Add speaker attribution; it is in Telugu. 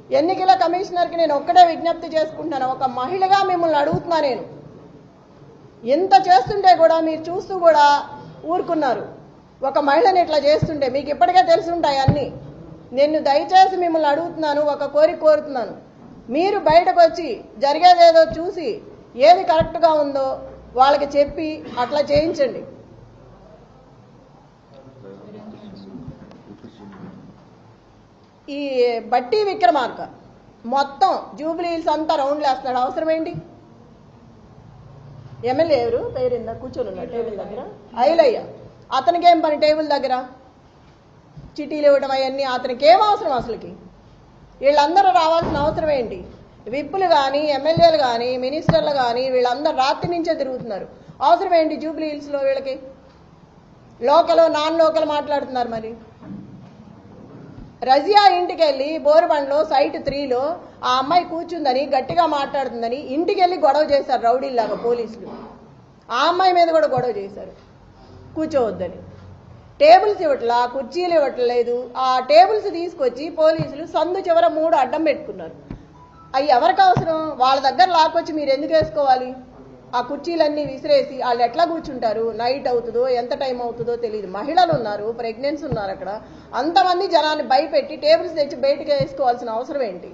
Speaker 1: ఎన్నికల కమిషనర్కి నేను ఒక్కడే విజ్ఞప్తి చేసుకుంటున్నాను, ఒక మహిళగా మిమ్మల్ని అడుగుతున్నా, నేను ఎంత చేస్తుంటే కూడా మీరు చూస్తూ కూడా ఊరుకున్నారు. ఒక మహిళని ఇట్లా చేస్తుంటే మీకు ఇప్పటికే తెలుసుంటాయి అన్నీ. నేను దయచేసి మిమ్మల్ని అడుగుతున్నాను, ఒక కోరిక కోరుతున్నాను, మీరు బయటకు వచ్చి జరిగేదేదో చూసి ఏది కరెక్ట్గా ఉందో వాళ్ళకి చెప్పి అట్లా చేయించండి. ఈ బట్టి విక్రమార్క మొత్తం జూబ్లీ హిల్స్ అంతా రౌండ్లు వేస్తున్నాడు, అవసరం ఏంటి? ఎమ్మెల్యే ఎవరు పేరిందా కూర్చొని ఉన్నాడు టేబుల్ దగ్గర? ఐలయ్య. అతనికేం పని టేబుల్ దగ్గర? చిటీలు ఇవ్వడం అవన్నీ అతనికి ఏం అవసరం అసలుకి? వీళ్ళందరూ రావాల్సిన అవసరం ఏంటి? విప్పులు కానీ ఎమ్మెల్యేలు కానీ మినిస్టర్లు కానీ వీళ్ళందరూ రాత్రి నుంచే తిరుగుతున్నారు, అవసరం ఏంటి జూబ్లీ హిల్స్లో వీళ్ళకి? లోకల్ నాన్ లోకల్ మాట్లాడుతున్నారు. మరి రజియా ఇంటికి వెళ్ళి బోరుబండ్లో సైట్ 3లో ఆ అమ్మాయి కూర్చుందని గట్టిగా మాట్లాడుతుందని ఇంటికి వెళ్ళి గొడవ చేశారు రౌడీలాగా పోలీసులు. ఆ అమ్మాయి మీద కూడా గొడవ చేశారు కూర్చోవద్దని. టేబుల్స్ ఇవ్వట్లా, కుర్చీలు ఇవ్వట్లేదు. ఆ టేబుల్స్ తీసుకొచ్చి పోలీసులు సందు చివర 3 అడ్డం పెట్టుకున్నారు. అవి ఎవరికి అవసరం? వాళ్ళ దగ్గర లాక్కొచ్చి మీరు ఎందుకు వేసుకోవాలి? ఆ కుర్చీలన్నీ విసిరేసి వాళ్ళు ఎట్లా కూర్చుంటారు? నైట్ అవుతుందో ఎంత టైం అవుతుందో తెలియదు. మహిళలు ఉన్నారు, ప్రెగ్నెన్సీ ఉన్నారు. అక్కడ అంతమంది జనాన్ని భయపెట్టి టేబుల్స్ తెచ్చి బయటకు వేసుకోవాల్సిన అవసరం ఏంటి?